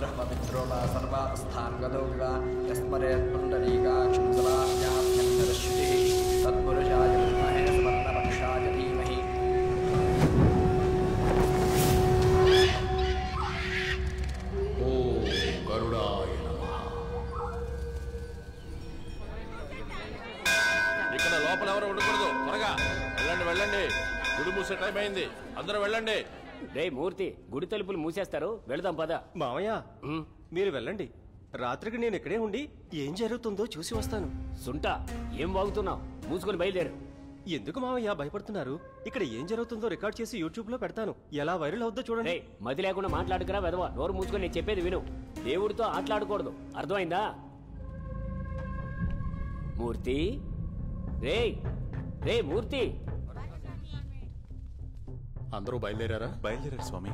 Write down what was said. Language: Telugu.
ब्रह्ममित्रोपा सर्वावस्थान् गतो विवा यस्मरेत् पुण्डरीकाक्षं सदाभ्याभ्यन्तरश्रुतिः तत्पुरुषाय विद्महे सुवर्णपक्षाय धीमहि ఓం గరుడాయ నమః. ఇక్కడ లోపల ఎవరు ఉండకూడదు. త్వరగా వెళ్ళండి వెళ్ళండి. గుడి మూసే టైం అయింది. అందరూ వెళ్ళండి. రే మూర్తి, గుడి తలుపులు మూసేస్తారు, వెళదాం పద. మామయ్య మీరు వెళ్ళండి. రాత్రికి నేను ఇక్కడే ఉండి ఏం జరుగుతుందో చూసి వస్తాను. సుంట, ఏం వాగుతున్నావు? మూసుకొని బయలుదేరు. ఎందుకు మామయ్య భయపడుతున్నారు? ఇక్కడ ఏం జరుగుతుందో రికార్డ్ చేసి యూట్యూబ్ లో పెడతాను. ఎలా వైరల్ అవుద్దో చూడండి. రే, మతి లేకుండా మాట్లాడుకురా వెదవా. నోరు మూసుకొని నేను చెప్పేది విను. దేవుడితో ఆటలాడకూడదు, అర్థమైందా? మూర్తి, రే రే మూర్తి. అందరూ బయలుదేరారా? బయలుదేరారు స్వామి.